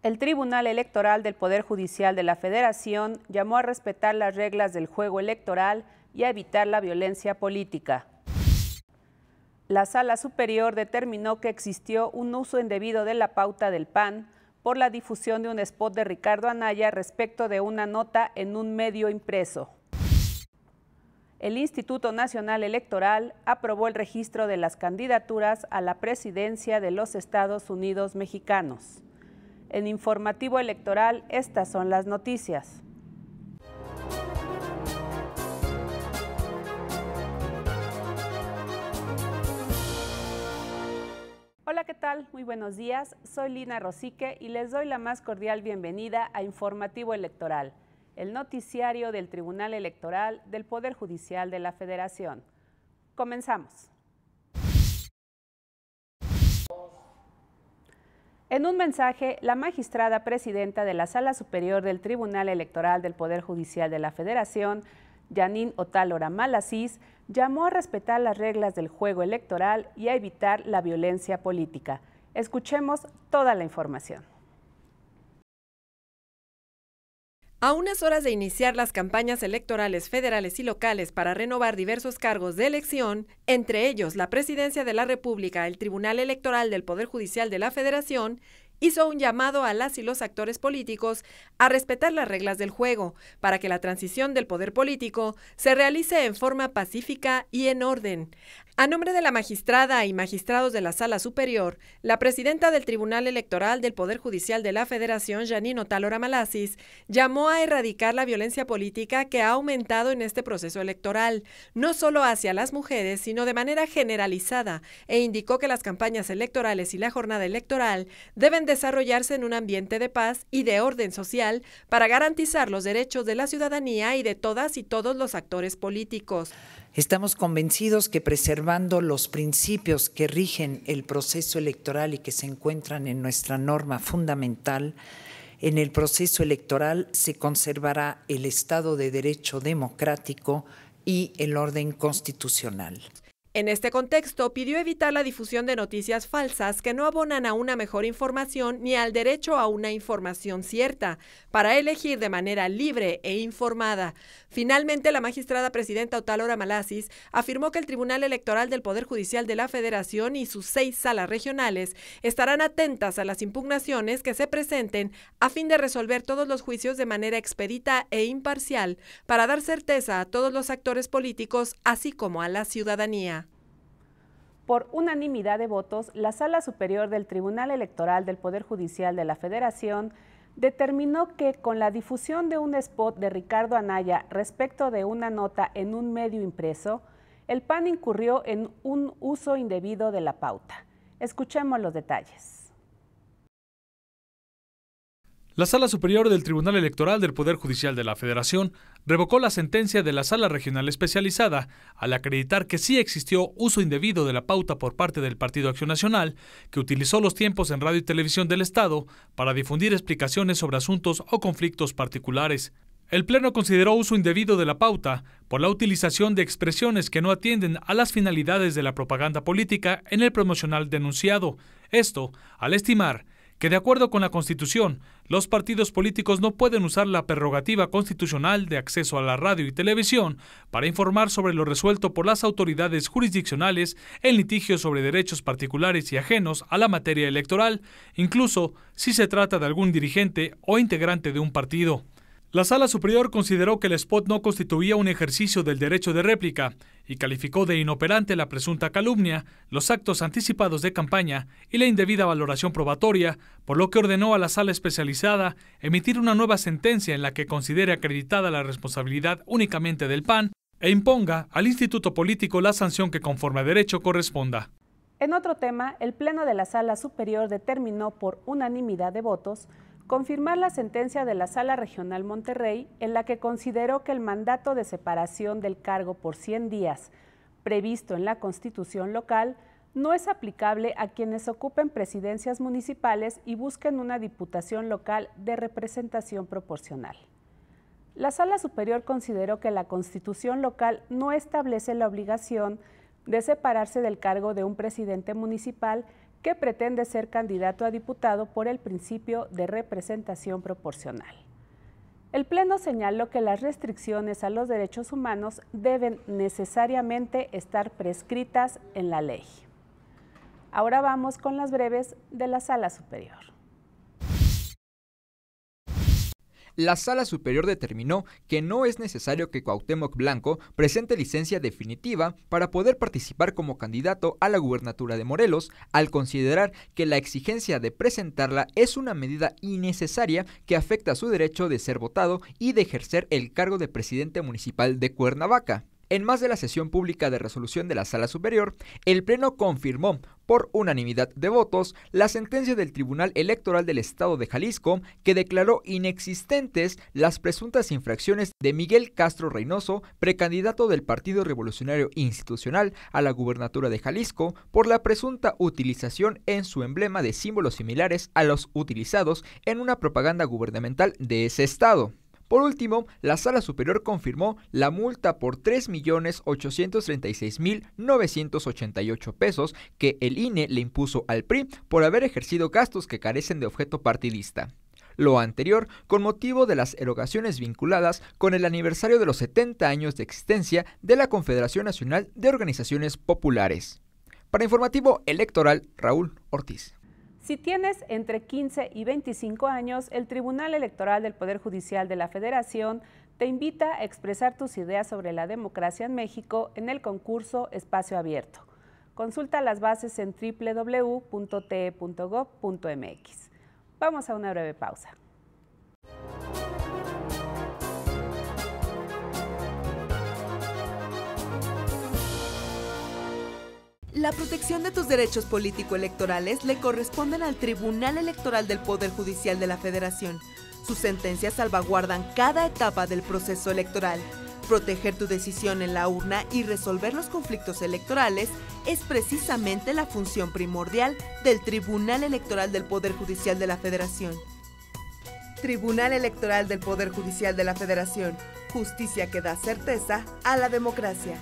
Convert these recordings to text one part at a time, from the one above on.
El Tribunal Electoral del Poder Judicial de la Federación llamó a respetar las reglas del juego electoral y a evitar la violencia política. La Sala Superior determinó que existió un uso indebido de la pauta del PAN por la difusión de un spot de Ricardo Anaya respecto de una nota en un medio impreso. El Instituto Nacional Electoral aprobó el registro de las candidaturas a la presidencia de los Estados Unidos mexicanos. En Informativo Electoral, estas son las noticias. Hola, ¿qué tal? Muy buenos días. Soy Lina Rosique y les doy la más cordial bienvenida a Informativo Electoral, el noticiario del Tribunal Electoral del Poder Judicial de la Federación. Comenzamos. En un mensaje, la magistrada presidenta de la Sala Superior del Tribunal Electoral del Poder Judicial de la Federación, Janine Otálora Malassís, llamó a respetar las reglas del juego electoral y a evitar la violencia política. Escuchemos toda la información. A unas horas de iniciar las campañas electorales federales y locales para renovar diversos cargos de elección, entre ellos la Presidencia de la República, el Tribunal Electoral del Poder Judicial de la Federación hizo un llamado a las y los actores políticos a respetar las reglas del juego para que la transición del poder político se realice en forma pacífica y en orden. A nombre de la magistrada y magistrados de la Sala Superior, la presidenta del Tribunal Electoral del Poder Judicial de la Federación, Janine Otálora Malassís, llamó a erradicar la violencia política que ha aumentado en este proceso electoral, no solo hacia las mujeres, sino de manera generalizada, e indicó que las campañas electorales y la jornada electoral deben desarrollarse en un ambiente de paz y de orden social para garantizar los derechos de la ciudadanía y de todas y todos los actores políticos. Estamos convencidos que preservando los principios que rigen el proceso electoral y que se encuentran en nuestra norma fundamental, en el proceso electoral se conservará el Estado de Derecho democrático y el orden constitucional. En este contexto, pidió evitar la difusión de noticias falsas que no abonan a una mejor información ni al derecho a una información cierta, para elegir de manera libre e informada. Finalmente, la magistrada presidenta Otálora Malassís afirmó que el Tribunal Electoral del Poder Judicial de la Federación y sus 6 salas regionales estarán atentas a las impugnaciones que se presenten a fin de resolver todos los juicios de manera expedita e imparcial para dar certeza a todos los actores políticos, así como a la ciudadanía. Por unanimidad de votos, la Sala Superior del Tribunal Electoral del Poder Judicial de la Federación determinó que con la difusión de un spot de Ricardo Anaya respecto de una nota en un medio impreso, el PAN incurrió en un uso indebido de la pauta. Escuchemos los detalles. La Sala Superior del Tribunal Electoral del Poder Judicial de la Federación revocó la sentencia de la Sala Regional Especializada al acreditar que sí existió uso indebido de la pauta por parte del Partido Acción Nacional, que utilizó los tiempos en radio y televisión del Estado para difundir explicaciones sobre asuntos o conflictos particulares. El Pleno consideró uso indebido de la pauta por la utilización de expresiones que no atienden a las finalidades de la propaganda política en el promocional denunciado. Esto, al estimar que de acuerdo con la Constitución, los partidos políticos no pueden usar la prerrogativa constitucional de acceso a la radio y televisión para informar sobre lo resuelto por las autoridades jurisdiccionales en litigios sobre derechos particulares y ajenos a la materia electoral, incluso si se trata de algún dirigente o integrante de un partido. La Sala Superior consideró que el spot no constituía un ejercicio del derecho de réplica y calificó de inoperante la presunta calumnia, los actos anticipados de campaña y la indebida valoración probatoria, por lo que ordenó a la Sala Especializada emitir una nueva sentencia en la que considere acreditada la responsabilidad únicamente del PAN e imponga al Instituto Político la sanción que conforme a derecho corresponda. En otro tema, el Pleno de la Sala Superior determinó por unanimidad de votos confirmar la sentencia de la Sala Regional Monterrey en la que consideró que el mandato de separación del cargo por 100 días previsto en la Constitución local no es aplicable a quienes ocupen presidencias municipales y busquen una diputación local de representación proporcional. La Sala Superior consideró que la Constitución local no establece la obligación de separarse del cargo de un presidente municipal que pretende ser candidato a diputado por el principio de representación proporcional. El Pleno señaló que las restricciones a los derechos humanos deben necesariamente estar prescritas en la ley. Ahora vamos con las breves de la Sala Superior. La Sala Superior determinó que no es necesario que Cuauhtémoc Blanco presente licencia definitiva para poder participar como candidato a la gubernatura de Morelos, al considerar que la exigencia de presentarla es una medida innecesaria que afecta su derecho de ser votado y de ejercer el cargo de presidente municipal de Cuernavaca. En más de la sesión pública de resolución de la Sala Superior, el Pleno confirmó por unanimidad de votos la sentencia del Tribunal Electoral del Estado de Jalisco que declaró inexistentes las presuntas infracciones de Miguel Castro Reynoso, precandidato del Partido Revolucionario Institucional a la gubernatura de Jalisco, por la presunta utilización en su emblema de símbolos similares a los utilizados en una propaganda gubernamental de ese estado. Por último, la Sala Superior confirmó la multa por 3.836.988 pesos que el INE le impuso al PRI por haber ejercido gastos que carecen de objeto partidista. Lo anterior con motivo de las erogaciones vinculadas con el aniversario de los 70 años de existencia de la Confederación Nacional de Organizaciones Populares. Para Informativo Electoral, Raúl Ortiz. Si tienes entre 15 y 25 años, el Tribunal Electoral del Poder Judicial de la Federación te invita a expresar tus ideas sobre la democracia en México en el concurso Espacio Abierto. Consulta las bases en www.te.gov.mx. Vamos a una breve pausa. La protección de tus derechos político-electorales le corresponden al Tribunal Electoral del Poder Judicial de la Federación. Sus sentencias salvaguardan cada etapa del proceso electoral. Proteger tu decisión en la urna y resolver los conflictos electorales es precisamente la función primordial del Tribunal Electoral del Poder Judicial de la Federación. Tribunal Electoral del Poder Judicial de la Federación. Justicia que da certeza a la democracia.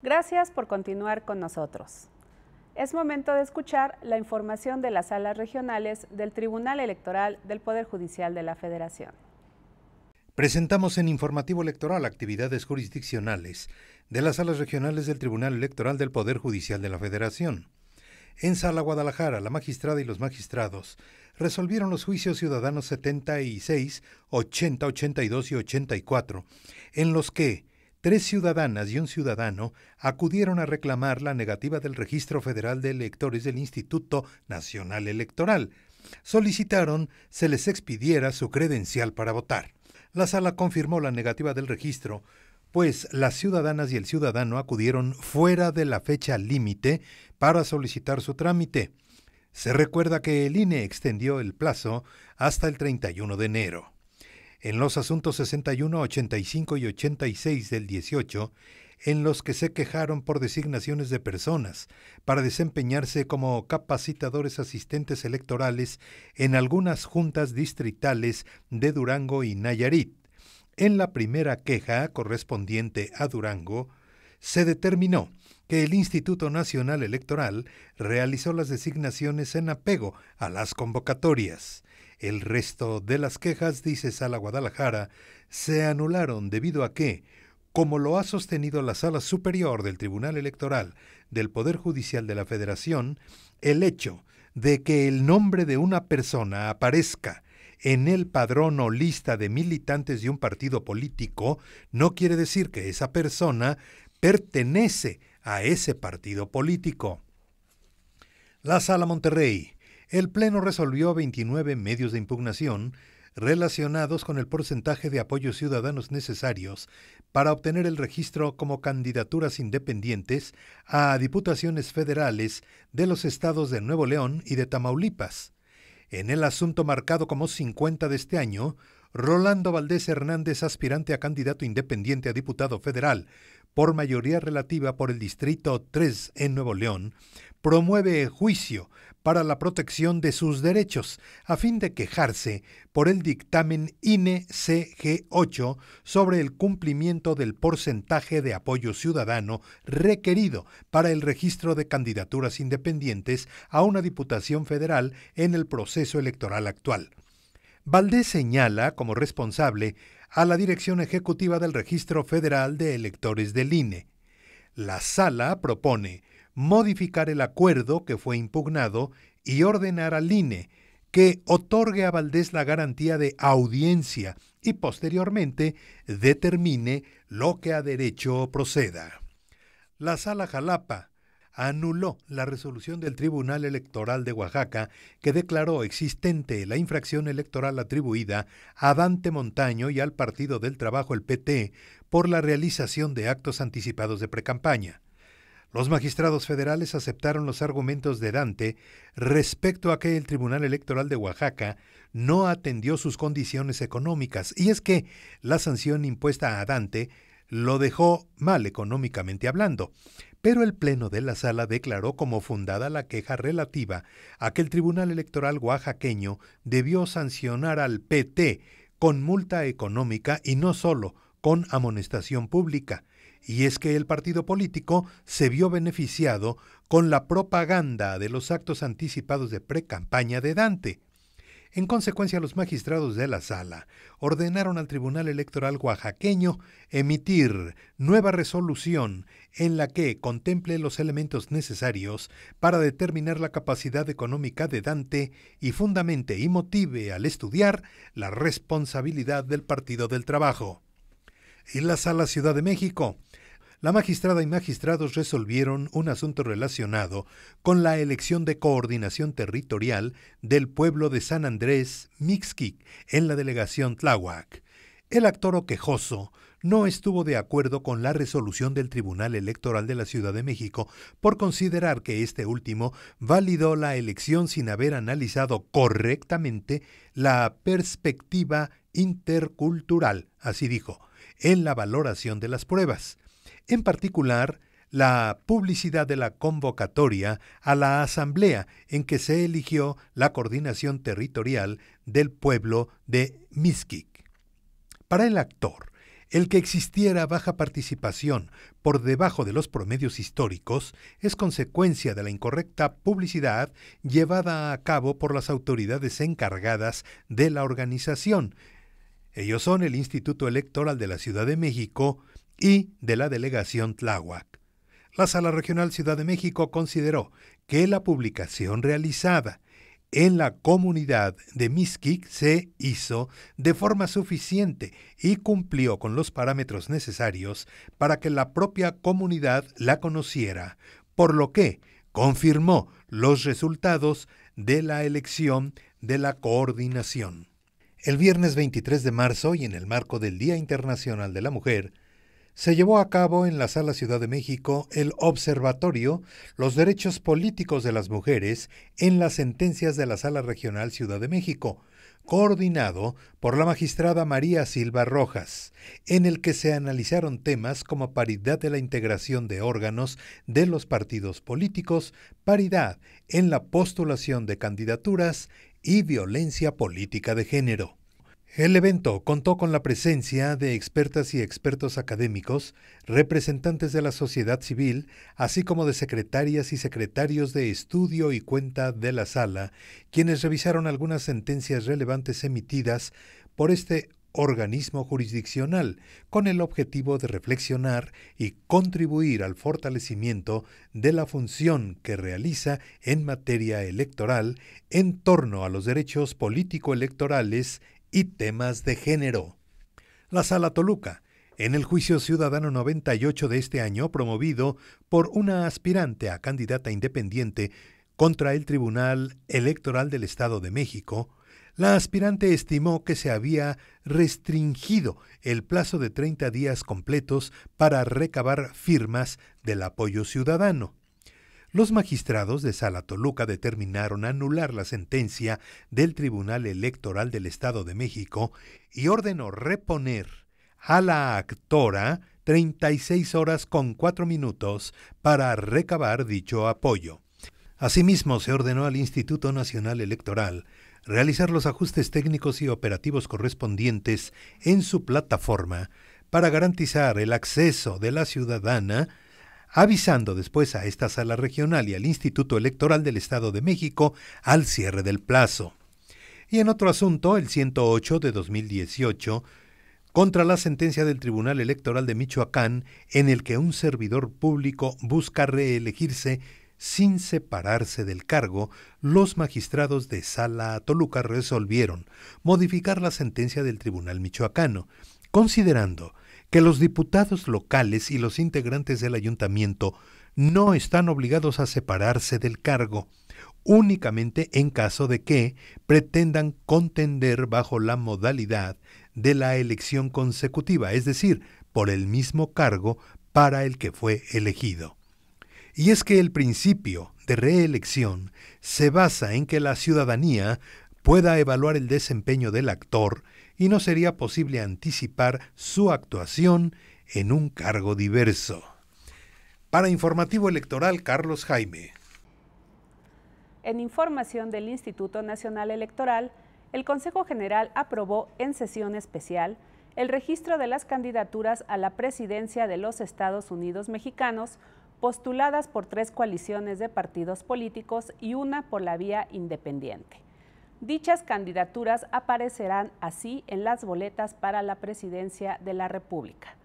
Gracias por continuar con nosotros. Es momento de escuchar la información de las salas regionales del Tribunal Electoral del Poder Judicial de la Federación. Presentamos en Informativo Electoral actividades jurisdiccionales de las salas regionales del Tribunal Electoral del Poder Judicial de la Federación. En Sala Guadalajara, la magistrada y los magistrados resolvieron los juicios ciudadanos 76, 80, 82 y 84, en los que 3 ciudadanas y un ciudadano acudieron a reclamar la negativa del Registro Federal de Electores del Instituto Nacional Electoral. Solicitaron se les expidiera su credencial para votar. La sala confirmó la negativa del registro, pues las ciudadanas y el ciudadano acudieron fuera de la fecha límite para solicitar su trámite. Se recuerda que el INE extendió el plazo hasta el 31 de enero. En los asuntos 61, 85 y 86 del 18, en los que se quejaron por designaciones de personas para desempeñarse como capacitadores asistentes electorales en algunas juntas distritales de Durango y Nayarit. En la primera queja correspondiente a Durango, se determinó que el Instituto Nacional Electoral realizó las designaciones en apego a las convocatorias. El resto de las quejas, dice Sala Guadalajara, se anularon debido a que, como lo ha sostenido la Sala Superior del Tribunal Electoral del Poder Judicial de la Federación, el hecho de que el nombre de una persona aparezca en el padrón o lista de militantes de un partido político no quiere decir que esa persona pertenece a ese partido político. La Sala Monterrey. El Pleno resolvió 29 medios de impugnación relacionados con el porcentaje de apoyos ciudadanos necesarios para obtener el registro como candidaturas independientes a diputaciones federales de los estados de Nuevo León y de Tamaulipas. En el asunto marcado como 50 de este año, Rolando Valdés Hernández, aspirante a candidato independiente a diputado federal por mayoría relativa por el Distrito 3 en Nuevo León, promueve juicio para la protección de sus derechos, a fin de quejarse por el dictamen INE-CG8 sobre el cumplimiento del porcentaje de apoyo ciudadano requerido para el registro de candidaturas independientes a una diputación federal en el proceso electoral actual. Valdés señala como responsable a la Dirección Ejecutiva del Registro Federal de Electores del INE. La Sala propone modificar el acuerdo que fue impugnado y ordenar al INE que otorgue a Valdés la garantía de audiencia y posteriormente determine lo que a derecho proceda. La Sala Jalapa anuló la resolución del Tribunal Electoral de Oaxaca que declaró existente la infracción electoral atribuida a Dante Montaño y al Partido del Trabajo, el PT, por la realización de actos anticipados de precampaña. Los magistrados federales aceptaron los argumentos de Dante respecto a que el Tribunal Electoral de Oaxaca no atendió sus condiciones económicas, y es que la sanción impuesta a Dante lo dejó mal económicamente hablando, pero el Pleno de la Sala declaró como fundada la queja relativa a que el Tribunal Electoral oaxaqueño debió sancionar al PT con multa económica y no solo con amonestación pública, y es que el partido político se vio beneficiado con la propaganda de los actos anticipados de precampaña de Dante. En consecuencia, los magistrados de la Sala ordenaron al Tribunal Electoral oaxaqueño emitir nueva resolución en la que contemple los elementos necesarios para determinar la capacidad económica de Dante y fundamente y motive al estudiar la responsabilidad del Partido del Trabajo. Y la Sala Ciudad de México. La magistrada y magistrados resolvieron un asunto relacionado con la elección de coordinación territorial del pueblo de San Andrés Mixquic en la delegación Tláhuac. El actor o quejoso no estuvo de acuerdo con la resolución del Tribunal Electoral de la Ciudad de México por considerar que este último validó la elección sin haber analizado correctamente la perspectiva intercultural, así dijo, en la valoración de las pruebas. En particular, la publicidad de la convocatoria a la asamblea en que se eligió la coordinación territorial del pueblo de Mixquic. Para el actor, el que existiera baja participación por debajo de los promedios históricos es consecuencia de la incorrecta publicidad llevada a cabo por las autoridades encargadas de la organización. Ellos son el Instituto Electoral de la Ciudad de México y de la delegación Tláhuac. La Sala Regional Ciudad de México consideró que la publicación realizada en la comunidad de Mixquic se hizo de forma suficiente y cumplió con los parámetros necesarios para que la propia comunidad la conociera, por lo que confirmó los resultados de la elección de la coordinación. El viernes 23 de marzo y en el marco del Día Internacional de la Mujer, se llevó a cabo en la Sala Ciudad de México el Observatorio Los Derechos Políticos de las Mujeres en las Sentencias de la Sala Regional Ciudad de México, coordinado por la magistrada María Silva Rojas, en el que se analizaron temas como paridad de la integración de órganos de los partidos políticos, paridad en la postulación de candidaturas y violencia política de género. El evento contó con la presencia de expertas y expertos académicos, representantes de la sociedad civil, así como de secretarias y secretarios de estudio y cuenta de la sala, quienes revisaron algunas sentencias relevantes emitidas por este organismo jurisdiccional, con el objetivo de reflexionar y contribuir al fortalecimiento de la función que realiza en materia electoral en torno a los derechos político-electorales y temas de género. La Sala Toluca, en el juicio ciudadano 98 de este año, promovido por una aspirante a candidata independiente contra el Tribunal Electoral del Estado de México, la aspirante estimó que se había restringido el plazo de 30 días completos para recabar firmas del apoyo ciudadano. Los magistrados de Sala Toluca determinaron anular la sentencia del Tribunal Electoral del Estado de México y ordenó reponer a la actora 36 horas con 4 minutos para recabar dicho apoyo. Asimismo, se ordenó al Instituto Nacional Electoral realizar los ajustes técnicos y operativos correspondientes en su plataforma para garantizar el acceso de la ciudadana, avisando después a esta sala regional y al Instituto Electoral del Estado de México al cierre del plazo. Y en otro asunto, el 108 de 2018, contra la sentencia del Tribunal Electoral de Michoacán, en el que un servidor público busca reelegirse sin separarse del cargo, los magistrados de Sala Toluca resolvieron modificar la sentencia del Tribunal Michoacano, considerando que los diputados locales y los integrantes del ayuntamiento no están obligados a separarse del cargo, únicamente en caso de que pretendan contender bajo la modalidad de la elección consecutiva, es decir, por el mismo cargo para el que fue elegido. Y es que el principio de reelección se basa en que la ciudadanía pueda evaluar el desempeño del actor y no sería posible anticipar su actuación en un cargo diverso. Para Informativo Electoral, Carlos Jaime. En información del Instituto Nacional Electoral, el Consejo General aprobó en sesión especial el registro de las candidaturas a la presidencia de los Estados Unidos mexicanos, postuladas por 3 coaliciones de partidos políticos y una por la vía independiente. Dichas candidaturas aparecerán así en las boletas para la presidencia de la República.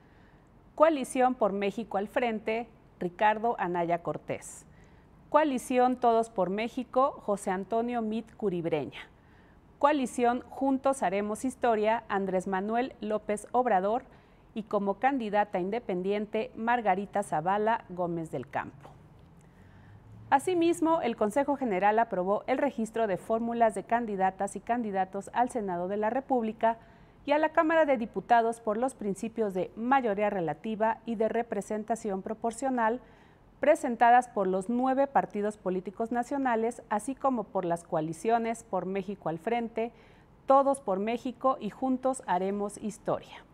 Coalición por México al Frente, Ricardo Anaya Cortés. Coalición Todos por México, José Antonio Meade Curibreña. Coalición Juntos Haremos Historia, Andrés Manuel López Obrador, y como candidata independiente, Margarita Zavala Gómez del Campo. Asimismo, el Consejo General aprobó el registro de fórmulas de candidatas y candidatos al Senado de la República y a la Cámara de Diputados por los principios de mayoría relativa y de representación proporcional, presentadas por los 9 partidos políticos nacionales, así como por las coaliciones por México al Frente, Todos por México y Juntos Haremos Historia.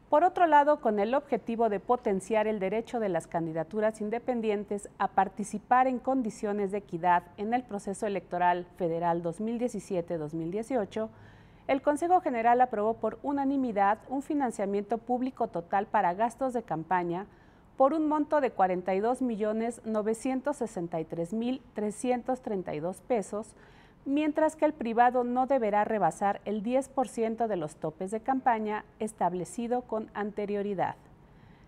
Por otro lado, con el objetivo de potenciar el derecho de las candidaturas independientes a participar en condiciones de equidad en el proceso electoral federal 2017-2018, el Consejo General aprobó por unanimidad un financiamiento público total para gastos de campaña por un monto de 42.963.332 pesos, mientras que el privado no deberá rebasar el 10% de los topes de campaña establecido con anterioridad.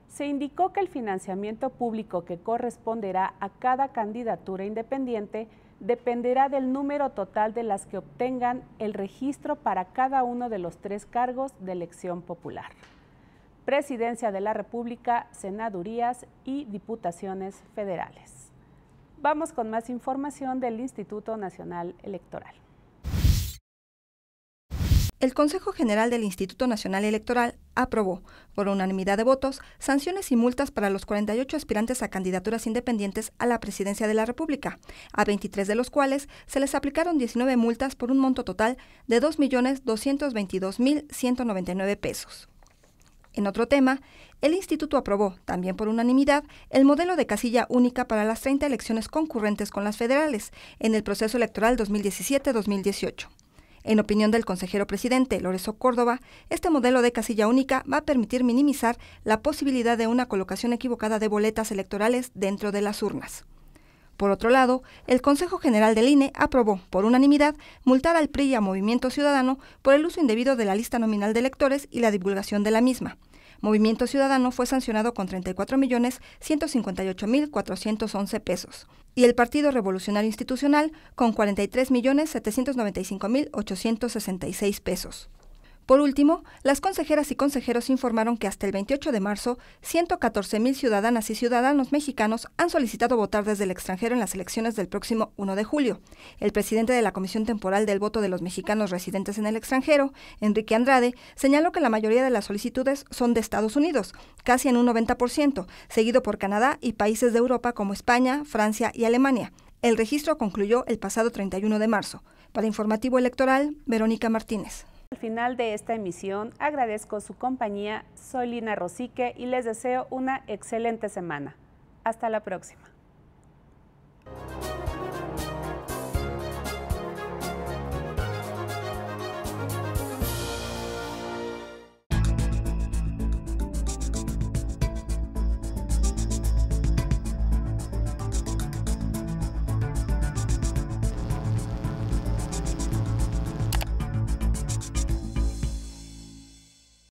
Se indicó que el financiamiento público que corresponderá a cada candidatura independiente dependerá del número total de las que obtengan el registro para cada uno de los 3 cargos de elección popular: Presidencia de la República, Senadurías y Diputaciones Federales. Vamos con más información del Instituto Nacional Electoral. El Consejo General del Instituto Nacional Electoral aprobó, por unanimidad de votos, sanciones y multas para los 48 aspirantes a candidaturas independientes a la presidencia de la República, a 23 de los cuales se les aplicaron 19 multas por un monto total de 2.222.199 pesos. En otro tema, el Instituto aprobó, también por unanimidad, el modelo de casilla única para las 30 elecciones concurrentes con las federales en el proceso electoral 2017-2018. En opinión del consejero presidente Lorenzo Córdoba, este modelo de casilla única va a permitir minimizar la posibilidad de una colocación equivocada de boletas electorales dentro de las urnas. Por otro lado, el Consejo General del INE aprobó, por unanimidad, multar al PRI y a Movimiento Ciudadano por el uso indebido de la lista nominal de electores y la divulgación de la misma. Movimiento Ciudadano fue sancionado con 34.158.411 pesos y el Partido Revolucionario Institucional con 43.795.866 pesos. Por último, las consejeras y consejeros informaron que hasta el 28 de marzo, 114,000 ciudadanas y ciudadanos mexicanos han solicitado votar desde el extranjero en las elecciones del próximo 1 de julio. El presidente de la Comisión Temporal del Voto de los Mexicanos Residentes en el Extranjero, Enrique Andrade, señaló que la mayoría de las solicitudes son de Estados Unidos, casi en un 90%, seguido por Canadá y países de Europa como España, Francia y Alemania. El registro concluyó el pasado 31 de marzo. Para Informativo Electoral, Verónica Martínez. Al final de esta emisión, agradezco su compañía. Soy Lina Rosique y les deseo una excelente semana. Hasta la próxima.